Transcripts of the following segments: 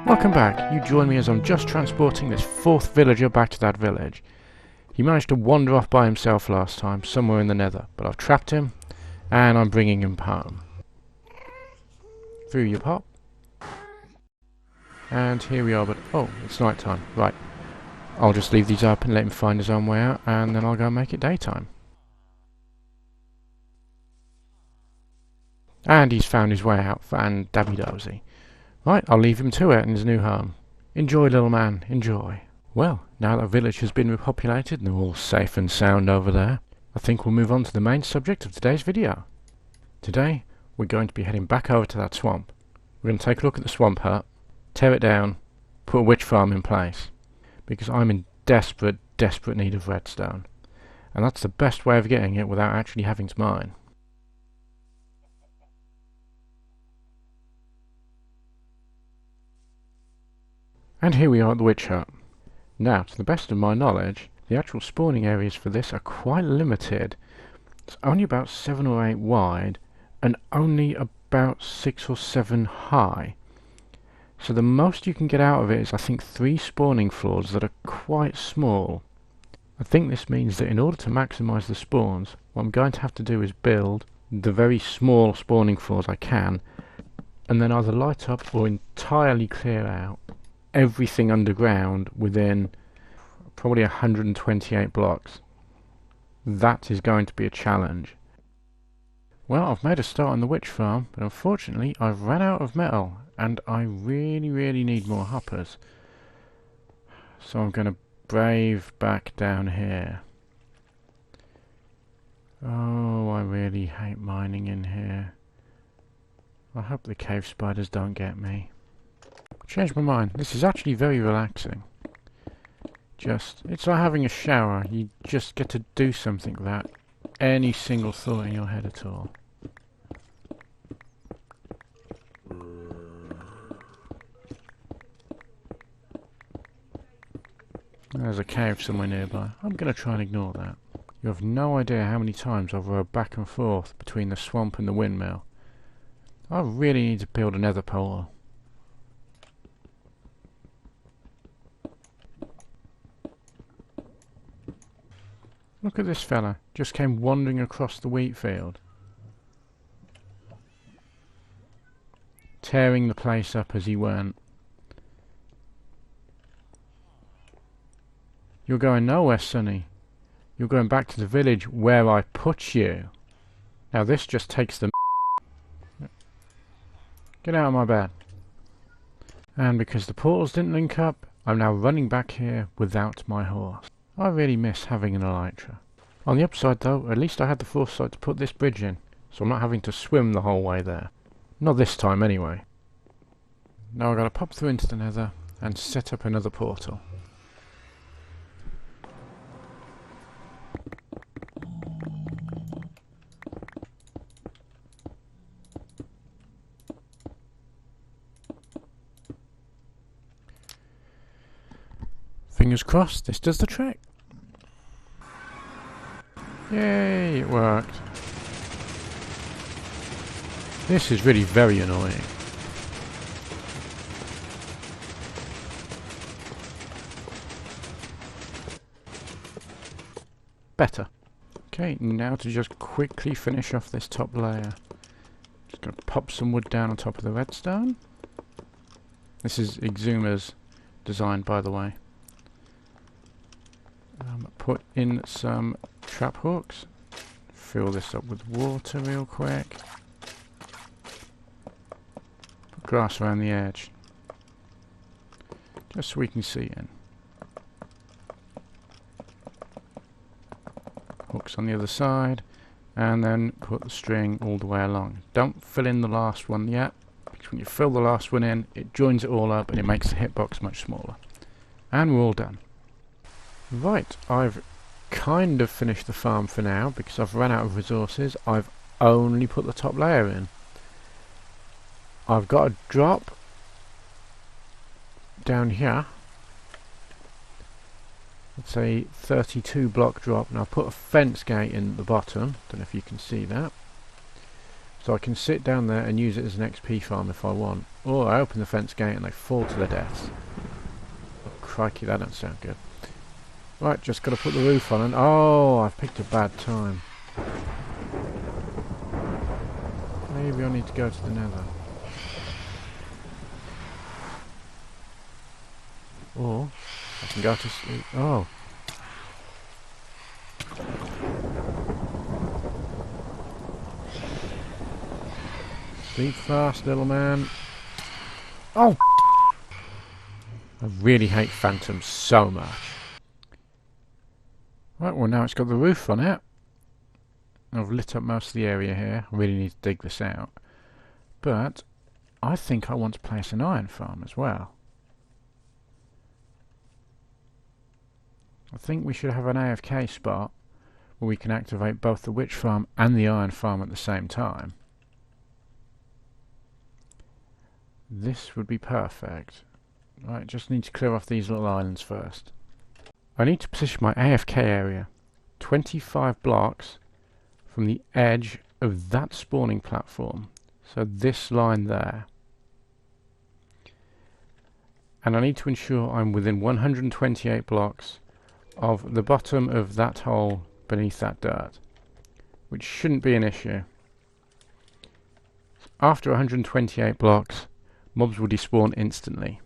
Welcome back. You join me as I'm just transporting this fourth villager back to that village. He managed to wander off by himself last time, somewhere in the nether, but I've trapped him, and I'm bringing him home. Through you pop. And here we are, but oh, it's night time. Right. I'll just leave these up and let him find his own way out, and then I'll go and make it daytime. And he's found his way out, and dabby dozy. Right, I'll leave him to it in his new home. Enjoy, little man, enjoy. Well, now that village has been repopulated and they're all safe and sound over there, I think we'll move on to the main subject of today's video. Today, we're going to be heading back over to that swamp. We're going to take a look at the swamp hut, tear it down, put a witch farm in place, because I'm in desperate need of redstone. And that's the best way of getting it without actually having to mine. And here we are at the witch hut. Now, to the best of my knowledge, the actual spawning areas for this are quite limited. It's only about 7 or 8 wide, and only about 6 or 7 high. So the most you can get out of it is, I think, 3 spawning floors that are quite small. I think this means that in order to maximise the spawns, what I'm going to have to do is build the very small spawning floors I can, and then either light up or entirely clear out everything underground within probably 128 blocks. That is going to be a challenge. Well, I've made a start on the witch farm, but unfortunately I've run out of metal, and I really need more hoppers. So I'm going to brave back down here. Oh, I really hate mining in here. I hope the cave spiders don't get me. Changed my mind. This is actually very relaxing. It's like having a shower. You just get to do something without any single thought in your head at all. There's a cave somewhere nearby. I'm going to try and ignore that. You have no idea how many times I've rode back and forth between the swamp and the windmill. I really need to build a nether portal. Look at this fella, just came wandering across the wheat field. Tearing the place up as he went. You're going nowhere, Sonny. You're going back to the village where I put you. Now this just takes the Get out of my bed. And because the portals didn't link up, I'm now running back here without my horse. I really miss having an elytra. On the upside though, at least I had the foresight to put this bridge in, so I'm not having to swim the whole way there. Not this time anyway. Now I've got to pop through into the nether and set up another portal. Fingers crossed, this does the trick. Yay, it worked. This is really very annoying. Better. Okay, now to just quickly finish off this top layer. Just gonna pop some wood down on top of the redstone. This is Exuma's design, by the way. Put in some trap hooks. Fill this up with water real quick. Put grass around the edge, just so we can see in. Hooks on the other side, and then put the string all the way along. Don't fill in the last one yet, because when you fill the last one in, it joins it all up and it makes the hitbox much smaller. And we're all done. Right, I've kind of finished the farm for now because I've run out of resources. I've only put the top layer in. I've got a drop down here. It's a 32 block drop, and I've put a fence gate in at the bottom. Don't know if you can see that. So I can sit down there and use it as an XP farm if I want. Or I open the fence gate and they fall to their deaths. Oh, crikey, that don't sound good. Right, just got to put the roof on and... Oh, I've picked a bad time. Maybe I need to go to the nether. Or I can go to sleep. Oh. Sleep fast, little man. Oh! I really hate phantoms so much. Right, well now it's got the roof on it. I've lit up most of the area here. I really need to dig this out. But I think I want to place an iron farm as well. I think we should have an AFK spot where we can activate both the witch farm and the iron farm at the same time. This would be perfect. Right, just need to clear off these little islands first. I need to position my AFK area 25 blocks from the edge of that spawning platform. So this line there. And I need to ensure I'm within 128 blocks of the bottom of that hole beneath that dirt, which shouldn't be an issue. After 128 blocks, mobs will despawn instantly,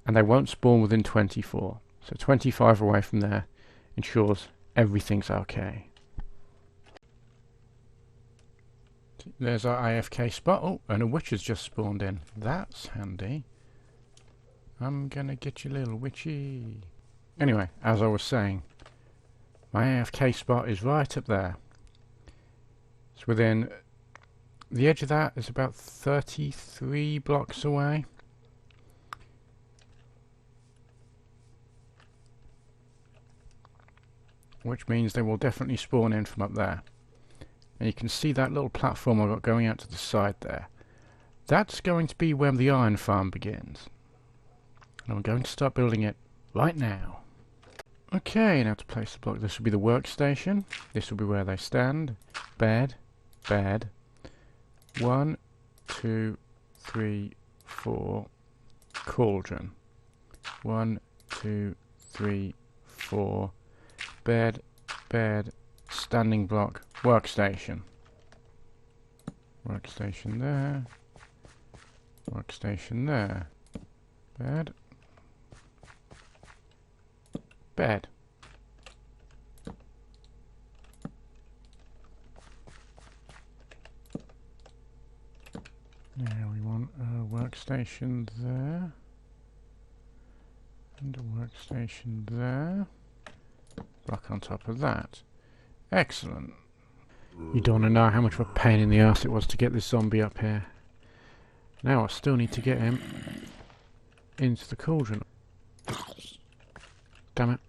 and they won't spawn within 24. So 25 away from there ensures everything's okay. There's our AFK spot. Oh, and a witch has just spawned in. That's handy. I'm gonna get you, little witchy. Anyway, as I was saying, my AFK spot is right up there. It's within... The edge of that is about 33 blocks away. Which means they will definitely spawn in from up there. And you can see that little platform I've got going out to the side there. That's going to be where the iron farm begins. And I'm going to start building it right now. Okay, now to place the block. This will be the workstation. This will be where they stand. Bed. Bed. 1, 2, 3, 4. Cauldron. 1, 2, 3, 4. Bed. Bed. Standing block. Workstation. Workstation there. Workstation there. Bed. Bed. Now we want a workstation there. And a workstation there. Block on top of that. Excellent. You don't want to know how much of a pain in the arse it was to get this zombie up here. Now I still need to get him into the cauldron. Damn it.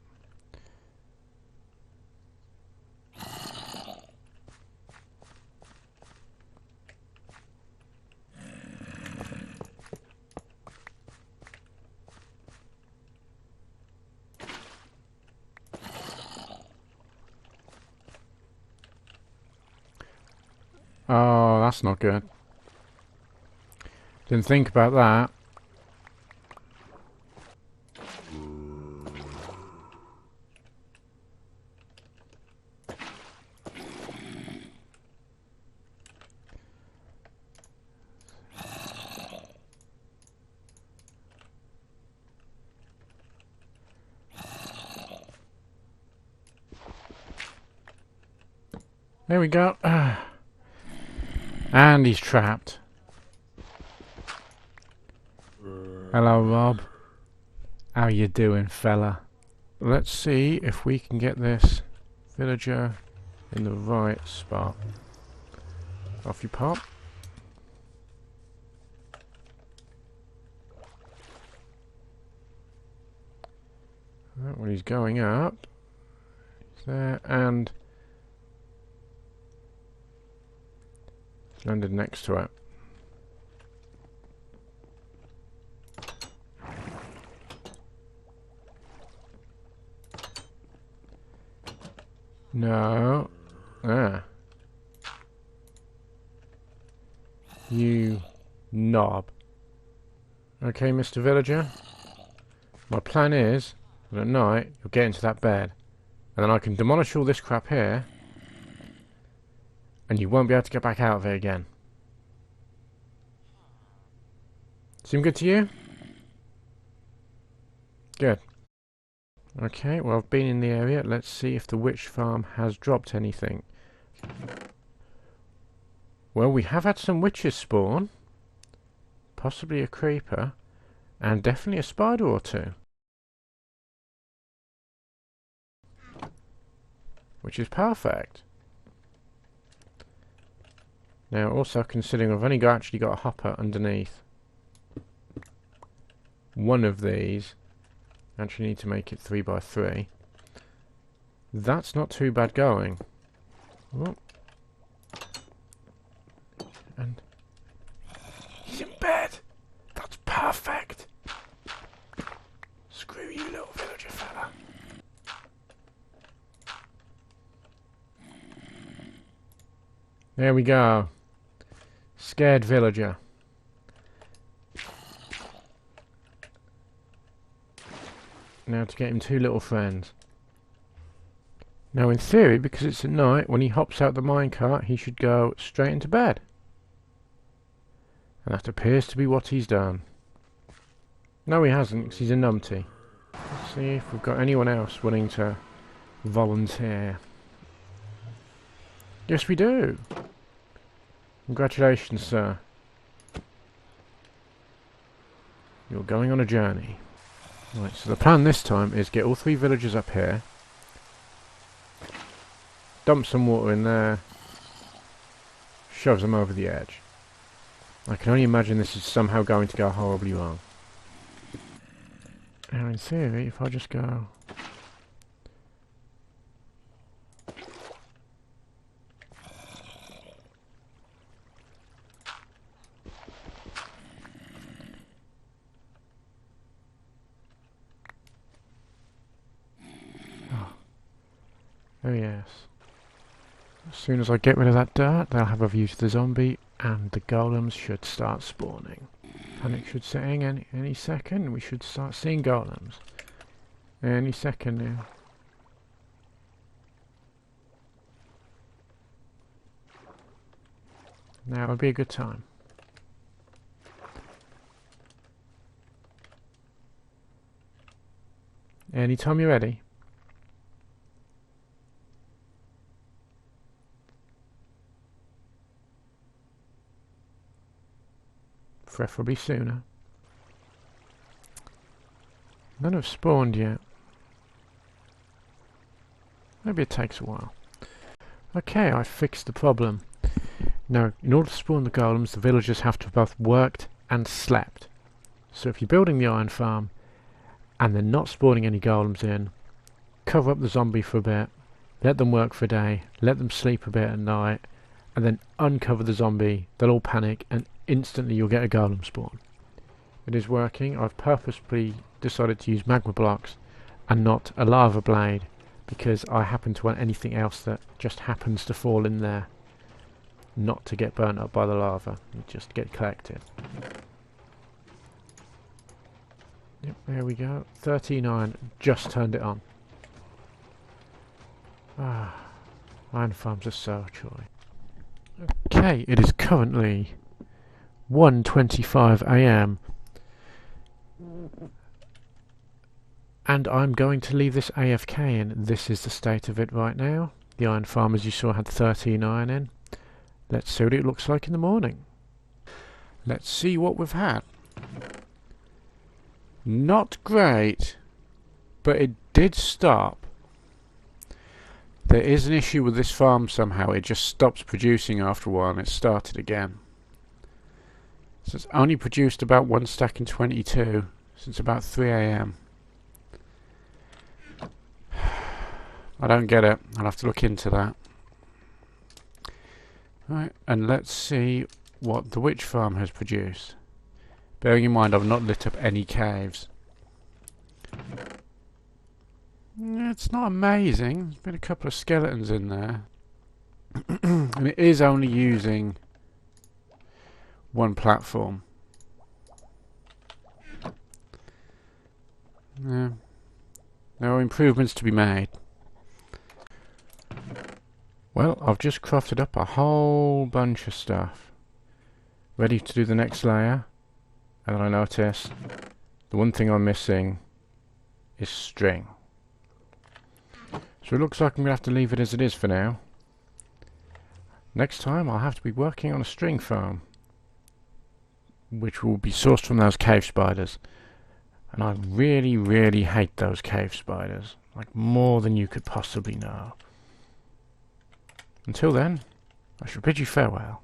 Oh, that's not good. Didn't think about that. There we go. And he's trapped. Hello, Rob. How you doing, fella? Let's see if we can get this villager in the right spot. Off you pop. When he's going up, he's there, and landed next to it. No. Ah. You knob. Okay, Mr. Villager. My plan is that at night you'll get into that bed. And then I can demolish all this crap here. And you won't be able to get back out of it again. Seem good to you? Good. Okay, well I've been in the area. Let's see if the witch farm has dropped anything. Well, we have had some witches spawn. Possibly a creeper. And definitely a spider or two. Which is perfect. Now, also considering I've only actually got a hopper underneath one of these, actually need to make it 3 by 3. That's not too bad going. Oh. And he's in bed. That's perfect. Screw you, little villager fella. There we go. Scared villager. Now to get him 2 little friends. Now in theory, because it's at night, when he hops out the minecart, he should go straight into bed. And that appears to be what he's done. No, he hasn't, because he's a numpty. Let's see if we've got anyone else willing to volunteer. Yes, we do. Congratulations, sir. You're going on a journey. Right, so the plan this time is get all 3 villagers up here. Dump some water in there. Shoves them over the edge. I can only imagine this is somehow going to go horribly wrong. Now in theory, if I just go... Oh yes. As soon as I get rid of that dirt, they'll have a view to the zombie, and the golems should start spawning. Panic should set in any second. We should start seeing golems. Any second now. Now would be a good time. Anytime you're ready. Preferably sooner. None have spawned yet. Maybe it takes a while. Okay, I fixed the problem. Now, in order to spawn the golems, the villagers have to have both worked and slept. So if you're building the iron farm and they're not spawning any golems in, cover up the zombie for a bit, let them work for a day, let them sleep a bit at night, and then uncover the zombie. They'll all panic and instantly you'll get a golem spawn. It is working. I've purposely decided to use magma blocks and not a lava blade because I happen to want anything else that just happens to fall in there not to get burnt up by the lava and just get collected. Yep, there we go. 39, just turned it on. Ah, iron farms are so joy. Okay, it is currently 1:25 AM and I'm going to leave this AFK in. This is the state of it right now. The iron farm, as you saw, had 13 iron in. Let's see what it looks like in the morning. Let's see what we've had. Not great, but it did stop. There is an issue with this farm somehow. It just stops producing after a while and it started again. So it's only produced about 1 stack in 22 since about 3 AM. I don't get it. I'll have to look into that. Right, and let's see what the witch farm has produced. Bearing in mind I've not lit up any caves. It's not amazing. There's been a couple of skeletons in there. And it is only using one platform. Yeah. There are improvements to be made. Well, I've just crafted up a whole bunch of stuff. Ready to do the next layer. And then I notice the one thing I'm missing is string. So it looks like I'm going to have to leave it as it is for now. Next time I'll have to be working on a string farm, which will be sourced from those cave spiders. And I really, really hate those cave spiders. Like more than you could possibly know. Until then, I shall bid you farewell.